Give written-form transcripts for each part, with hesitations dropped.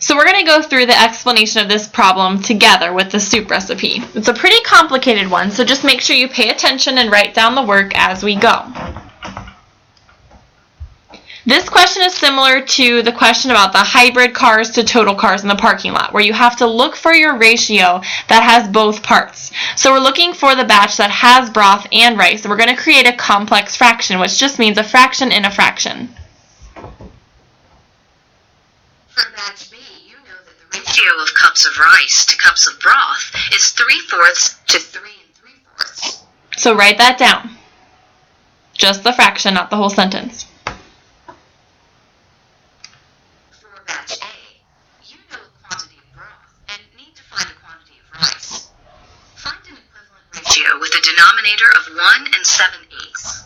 So we're going to go through the explanation of this problem together with the soup recipe. It's a pretty complicated one, so just make sure you pay attention and write down the work as we go. This question is similar to the question about the hybrid cars to total cars in the parking lot, where you have to look for your ratio that has both parts. So we're looking for the batch that has broth and rice, and we're going to create a complex fraction, which just means a fraction in a fraction. For batch B, you know that the ratio of cups of rice to cups of broth is 3/4 to 3 3/4. So write that down. Just the fraction, not the whole sentence. For batch A, you know a quantity of broth and need to find a quantity of rice. Find an equivalent ratio with a denominator of 1 and 7/8.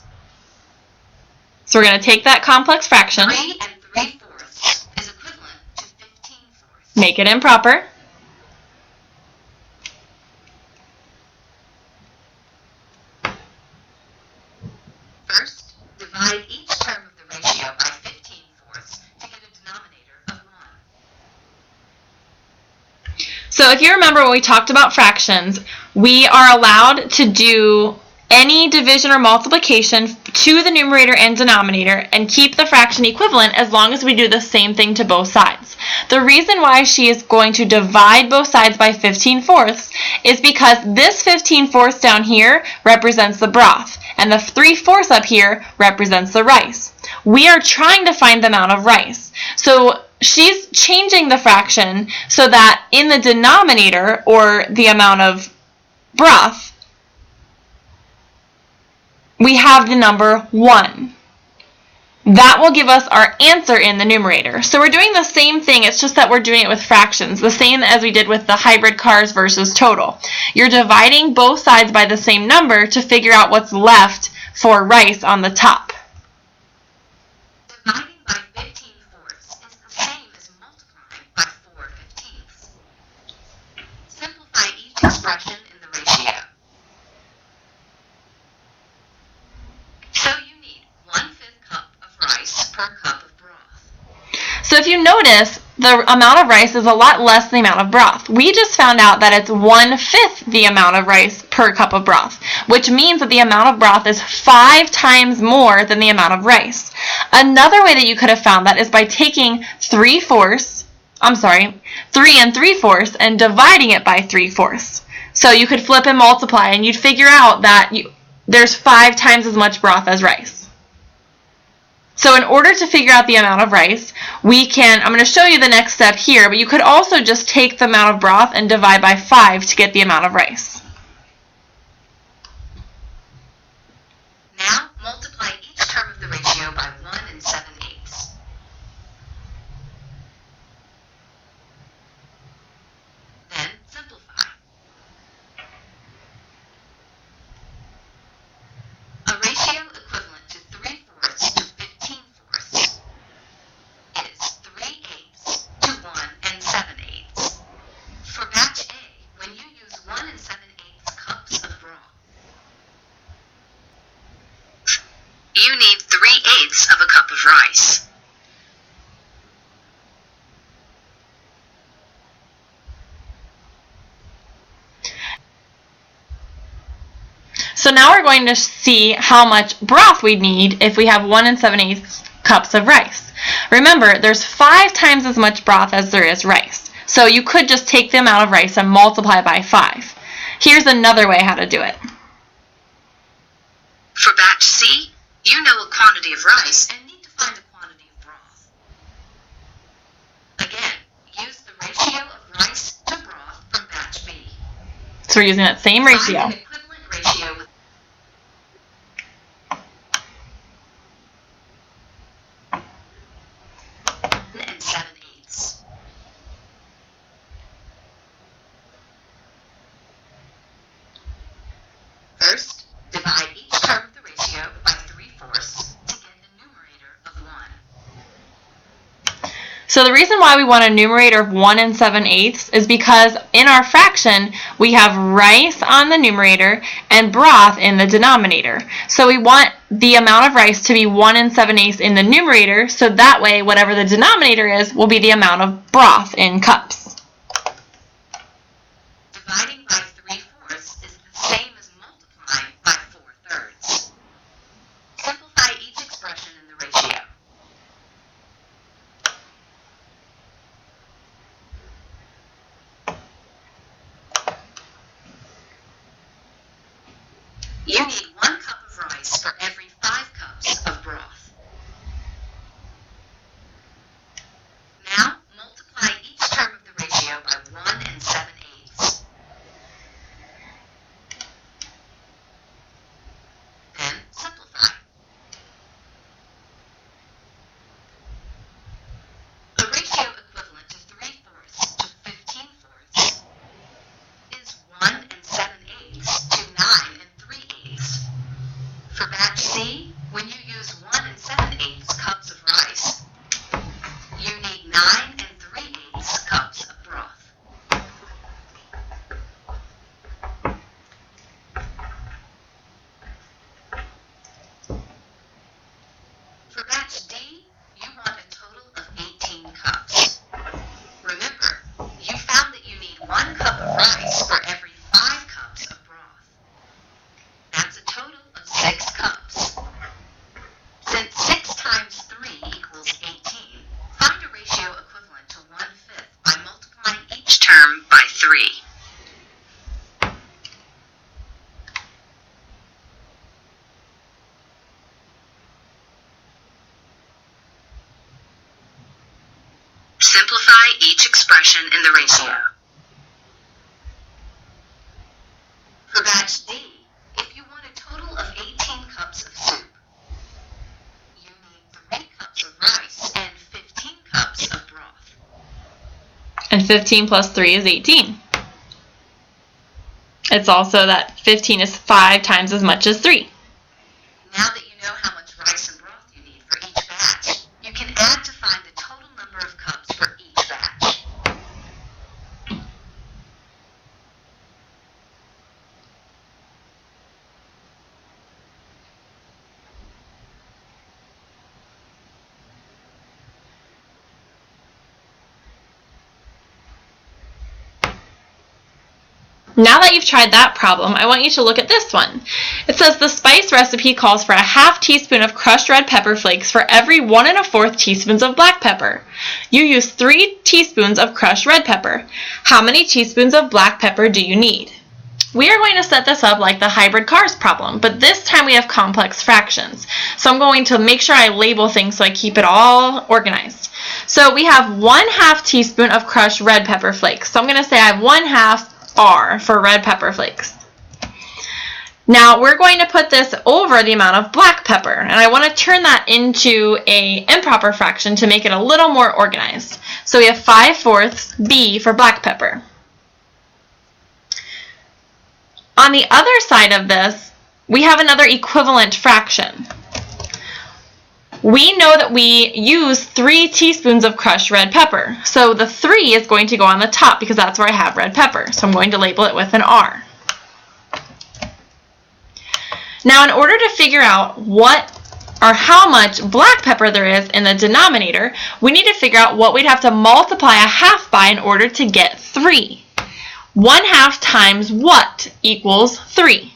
So we're going to take that complex fraction, 3 and 3/4 is equivalent to 15/4. make it improper, First, divide each term of the ratio by 15/4 to get a denominator of 1. So if you remember when we talked about fractions, we are allowed to do any division or multiplication to the numerator and denominator and keep the fraction equivalent as long as we do the same thing to both sides. The reason why she is going to divide both sides by 15/4 is because this 15/4 down here represents the broth and the 3/4 up here represents the rice. We are trying to find the amount of rice. So she's changing the fraction so that in the denominator, or the amount of broth, we have the number 1. That will give us our answer in the numerator. So we're doing the same thing, it's just that we're doing it with fractions, the same as we did with the hybrid cars versus total. You're dividing both sides by the same number to figure out what's left for rice on the top. Dividing by 15/4 is the same as multiplying by 4/15. Simplify each expression in the ratio. So you need 1/5 cup of rice per cup of broth. So if you notice, the amount of rice is a lot less than the amount of broth. We just found out that it's 1/5 the amount of rice per cup of broth, which means that the amount of broth is 5 times more than the amount of rice. Another way that you could have found that is by taking 3 and 3/4 and dividing it by 3/4. So you could flip and multiply and you'd figure out that there's 5 times as much broth as rice. So in order to figure out the amount of rice, I'm going to show you the next step here, but you could also just take the amount of broth and divide by 5 to get the amount of rice. Now multiply each term of the ratio by 1 and 7/8. Then simplify. A ratio equivalent to 3/4 to 15/4 is 3/8 to 1 and 7/8. For batch A, when you use 1 and 7/8 cups of broth, you need 3/8 of a cup of rice. So now we're going to see how much broth we need if we have 1 and 7/8 cups of rice. Remember, there's 5 times as much broth as there is rice. So you could just take the amount of rice and multiply by 5. Here's another way how to do it. For batch C, you know a quantity of rice and need to find a quantity of broth. Again, use the ratio of rice to broth from batch B. So we're using that same ratio. Find an equivalent ratio with 1 and 7/8. First, divide each term of the ratio by 3/4 to get the numerator of 1. So the reason why we want a numerator of 1 7/8 is because in our fraction, we have rice on the numerator and broth in the denominator. So we want the amount of rice to be 1 7/8 in the numerator, so that way whatever the denominator is will be the amount of broth in cups. Dividing by 3/4 is the same as multiplying by 4/3. Simplify each expression in the ratio. You need 1 cup of rice for every 5 cups of broth. Now, multiply each term of the ratio by 1 7/8. Then, simplify. The ratio equivalent to 3/4 to 15/4 is 1 7/8 to 9 3/8. For batch C, when you use 1 7/8 cups of rice, you need 9 3/8 cups of broth. For batch D, you want a total of 18 cups. Remember, you found that you need 1 cup of rice for every 5 cups of broth. That's a total of 6 cups. Since 6 times 3 equals 18, find a ratio equivalent to 1/5 by multiplying each term by 3. Simplify each expression in the ratio. For batch D, if you want a total of 18 cups of soup, you need 3 cups of rice and 15 cups of broth. And 15 plus 3 is 18. It's also that 15 is 5 times as much as 3. Now that you know how much rice and broth you need for each batch, you can add to find the total number of cups for each batch. Now that you've tried that problem, I want you to look at this one. It says the spice recipe calls for a 1/2 teaspoon of crushed red pepper flakes for every 1 1/4 teaspoons of black pepper. You use 3 teaspoons of crushed red pepper. How many teaspoons of black pepper do you need? We are going to set this up like the hybrid cars problem, but this time we have complex fractions. So I'm going to make sure I label things so I keep it all organized. So we have 1/2 teaspoon of crushed red pepper flakes. So I'm going to say I have 1/2 R for red pepper flakes. Now we're going to put this over the amount of black pepper, and I want to turn that into an improper fraction to make it a little more organized. So we have 5/4 B for black pepper. On the other side of this, we have another equivalent fraction. We know that we use 3 teaspoons of crushed red pepper. So the 3 is going to go on the top because that's where I have red pepper. So I'm going to label it with an R. Now in order to figure out what or how much black pepper there is in the denominator, we need to figure out what we'd have to multiply a 1/2 by in order to get 3. 1/2 times what equals 3?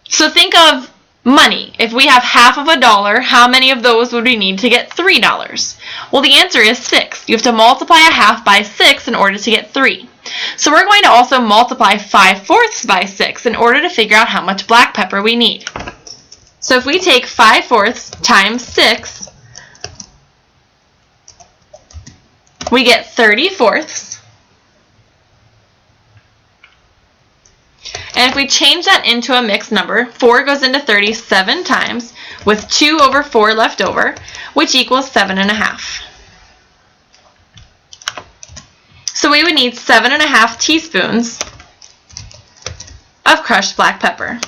So think of money. If we have half of $1, how many of those would we need to get $3? Well, the answer is 6. You have to multiply a 1/2 by 6 in order to get 3. So we're going to also multiply 5/4 by 6 in order to figure out how much black pepper we need. So if we take 5/4 times 6, we get 30/4. And if we change that into a mixed number, 4 goes into 37 times, with 2 over 4 left over, which equals 7.5. So we would need 7.5 teaspoons of crushed black pepper.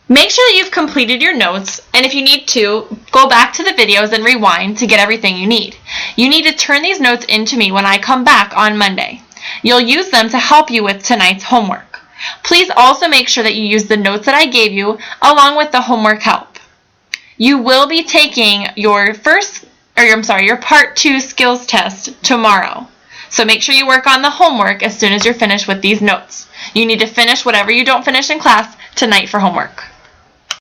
Make sure that you've completed your notes, and if you need to, go back to the videos and rewind to get everything you need. You need to turn these notes into me when I come back on Monday. You'll use them to help you with tonight's homework. Please also make sure that you use the notes that I gave you along with the homework help. You will be taking your Part 2 skills test tomorrow. So make sure you work on the homework as soon as you're finished with these notes. You need to finish whatever you don't finish in class tonight for homework.